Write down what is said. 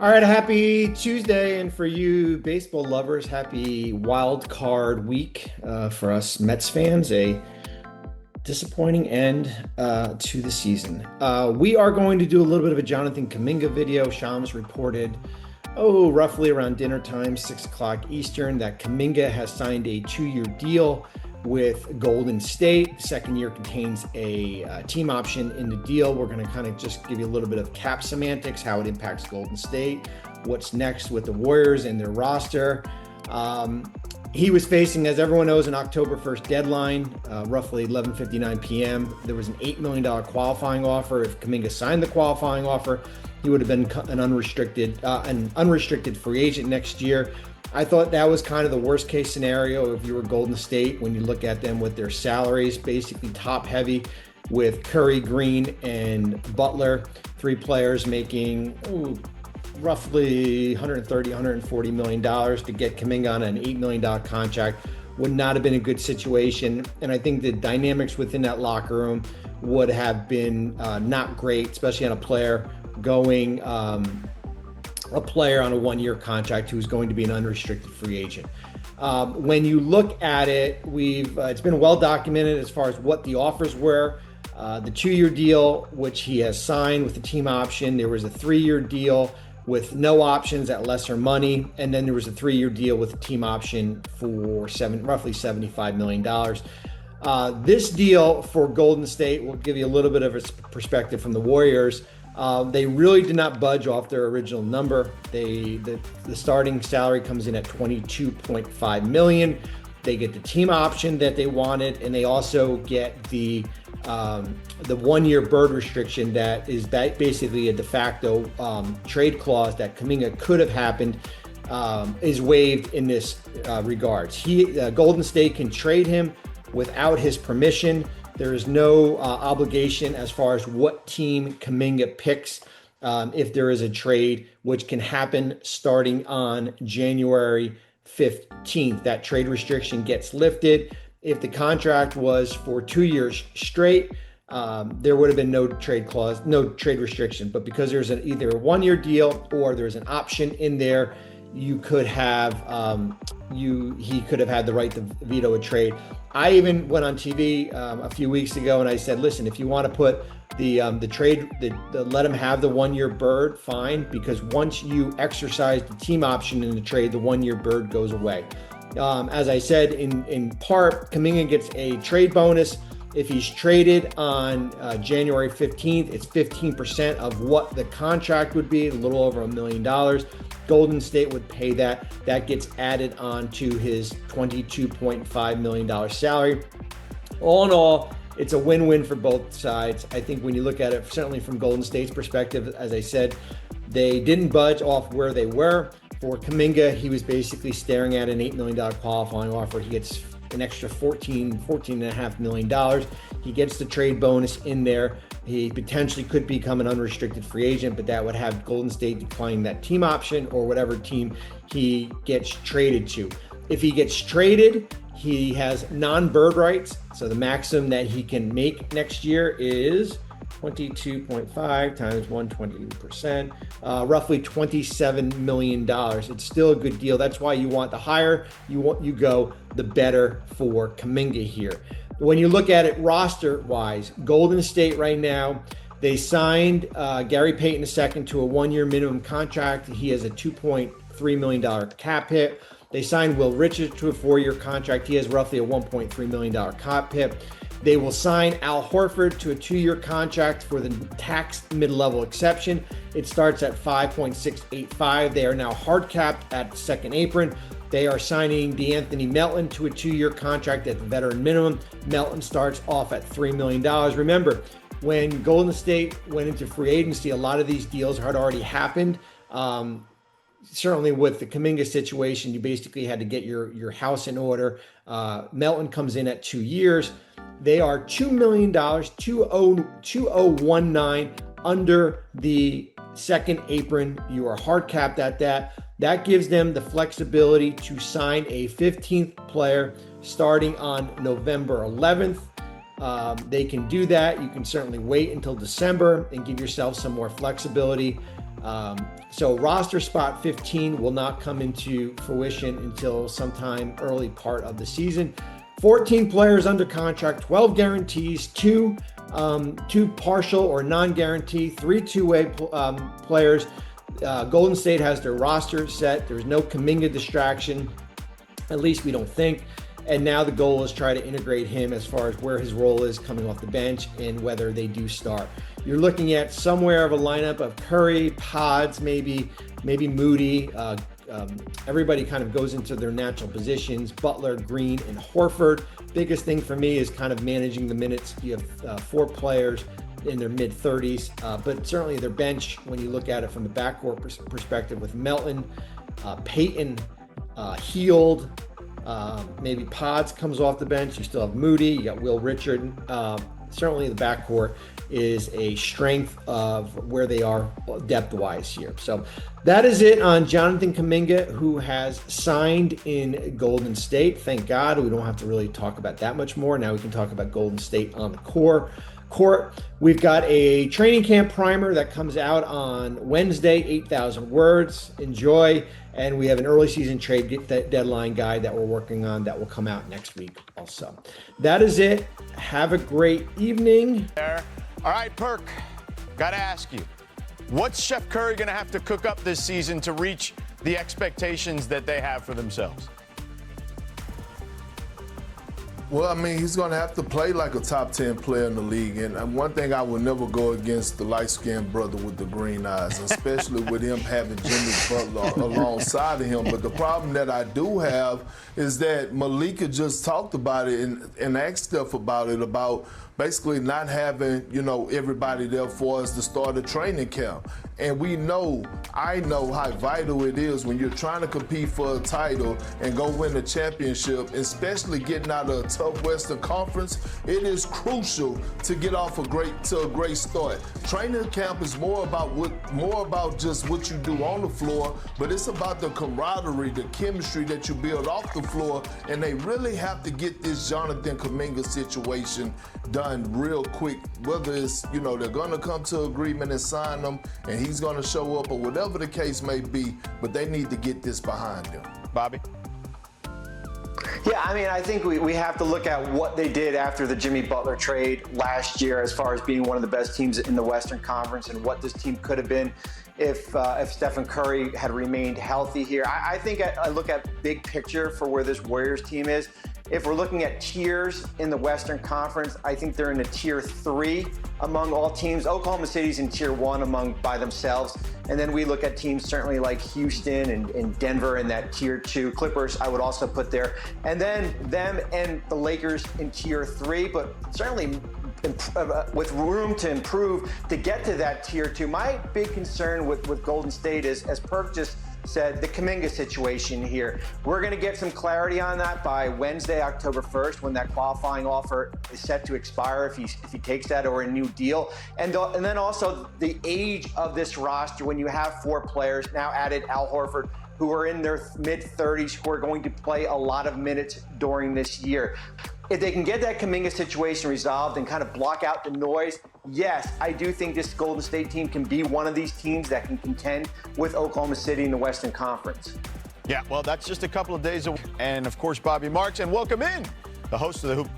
All right, happy Tuesday, and for you baseball lovers, happy wild card week. For us Mets fans, a disappointing end to the season. We are going to do a little bit of a Jonathan Kuminga video. Shams reported, roughly around dinner time, 6 o'clock Eastern, that Kuminga has signed a 2-year deal with Golden State. The second year contains a team option in the deal. We're going to kind of just give you a little bit of cap semantics, how it impacts Golden State, what's next with the Warriors and their roster. He was facing, as everyone knows, an October 1st deadline, roughly 11:59 p.m. There was an $8 million qualifying offer. If Kuminga signed the qualifying offer, he would have been an unrestricted free agent next year. I thought that was kind of the worst case scenario if you were Golden State, when you look at them with their salaries, basically top heavy with Curry, Green, and Butler, 3 players making roughly $130, $140 million to get Kuminga on an $8 million contract would not have been a good situation. And I think the dynamics within that locker room would have been not great, especially on a player going a player on a 1-year contract who's going to be an unrestricted free agent. When you look at it, it's been well documented as far as what the offers were. The 2-year deal, which he has signed with the team option. There was a 3-year deal with no options at lesser money. And then there was a 3-year deal with a team option for roughly $75 million. This deal for Golden State will give you a little bit of a perspective from the Warriors. They really did not budge off their original number. The starting salary comes in at $22.5 million. They get the team option that they wanted, and they also get the 1-year bird restriction that is basically a de facto trade clause that Kuminga could have happened, is waived in this regards. Golden State can trade him without his permission. There is no obligation as far as what team Kuminga picks if there is a trade, which can happen starting on January 15th. That trade restriction gets lifted. If the contract was for 2 years straight, there would have been no trade clause, no trade restriction. But because there's either a 1-year deal or there's an option in there, you could have he could have had the right to veto a trade. I even went on TV a few weeks ago and I said, listen, if you want to put the trade, let him have the 1-year bird, fine, because once you exercise the team option in the trade, the 1-year bird goes away. As I said, in part, Kuminga gets a trade bonus. If he's traded on January 15th, it's 15% of what the contract would be, a little over $1 million. Golden State would pay that. That gets added on to his $22.5 million salary. All in all, it's a win-win for both sides. I think when you look at it, certainly from Golden State's perspective, as I said, they didn't budge off where they were. For Kuminga, he was basically staring at an $8 million qualifying offer. He gets an extra $14.5 million. He gets the trade bonus in there. He potentially could become an unrestricted free agent, but that would have Golden State declining that team option or whatever team he gets traded to. If he gets traded, he has non-bird rights. So the maximum that he can make next year is 22.5 times 120%, roughly $27 million. It's still a good deal. That's why you want the higher you go, the better for Kuminga here. When you look at it roster-wise, Golden State right now, they signed Gary Payton II to a 1-year minimum contract. He has a $2.3 million cap hit. They signed Will Richards to a 4-year contract. He has roughly a $1.3 million cap hit. They will sign Al Horford to a 2-year contract for the tax mid-level exception. It starts at $5.685. They are now hard capped at second apron. They are signing DeAnthony Melton to a 2-year contract at the veteran minimum. Melton starts off at $3 million. Remember, when Golden State went into free agency, a lot of these deals had already happened. Certainly with the Kuminga situation, you basically had to get your house in order. Melton comes in at 2 years. They are $2 million, 2019 under the second apron. You are hard capped at that. That gives them the flexibility to sign a 15th player starting on November 11th. They can do that. You can certainly wait until December and give yourself some more flexibility. So roster spot 15 will not come into fruition until sometime early part of the season. 14 players under contract, 12 guarantees, two partial or non-guarantee, 3 two-way players. Golden State has their roster set. There's no Kuminga distraction, at least we don't think. And now the goal is try to integrate him as far as where his role is coming off the bench and whether they do start. You're looking at somewhere of a lineup of Curry, Pods, maybe Moody. Everybody kind of goes into their natural positions. Butler, Green, and Horford. Biggest thing for me is kind of managing the minutes. You have 4 players in their mid-30s, but certainly their bench, when you look at it from the backcourt perspective, with Melton, Payton, Heald, maybe Pods comes off the bench. You still have Moody. You got Will Richard. Certainly the backcourt is a strength of where they are depth-wise here. So that is it on Jonathan Kuminga, who has signed in Golden State. Thank God we don't have to really talk about that much more. Now we can talk about Golden State on the court. We've got a training camp primer that comes out on Wednesday, 8,000 words. Enjoy. And we have an early season trade deadline guide that we're working on that will come out next week also. That is it. Have a great evening. All right, Perk, got to ask you, what's Chef Curry going to have to cook up this season to reach the expectations that they have for themselves? Well, I mean, he's going to have to play like a top 10 player in the league. And one thing, I will never go against the light-skinned brother with the green eyes, especially with him having Jimmy Butler alongside of him. But the problem that I do have is that Malika just talked about it and asked Steph about it, about basically not having, everybody there for us to start a training camp. And I know how vital it is when you're trying to compete for a title and go win a championship, especially getting out of a tough Western Conference. It is crucial to get off a great start. Training camp is more about just what you do on the floor, but it's about the camaraderie, the chemistry that you build off the floor, and they really have to get this Jonathan Kuminga situation done real quick, whether it's, they're going to come to agreement and sign them and he's going to show up or whatever the case may be, but they need to get this behind them. Bobby? Yeah, I mean, I think we have to look at what they did after the Jimmy Butler trade last year as far as being one of the best teams in the Western Conference and what this team could have been if Stephen Curry had remained healthy here. I think I look at big picture for where this Warriors team is. If we're looking at tiers in the Western Conference, I think they're in a tier 3 among all teams. Oklahoma City's in tier 1 by themselves. And then we look at teams certainly like Houston and Denver in that tier 2. Clippers, I would also put there. And then them and the Lakers in tier 3, but certainly with room to improve to get to that tier 2. My big concern with Golden State is, as Perk just said, the Kuminga situation here. We're going to get some clarity on that by Wednesday, October 1st, when that qualifying offer is set to expire, if he takes that, or a new deal. And then also the age of this roster, when you have 4 players, now added Al Horford, who are in their mid-30s, who are going to play a lot of minutes during this year. If they can get that Kuminga situation resolved and kind of block out the noise, yes, I do think this Golden State team can be one of these teams that can contend with Oklahoma City in the Western Conference. Yeah, well, that's just a couple of days away. And, of course, Bobby Marks. And welcome in the host of the Hoop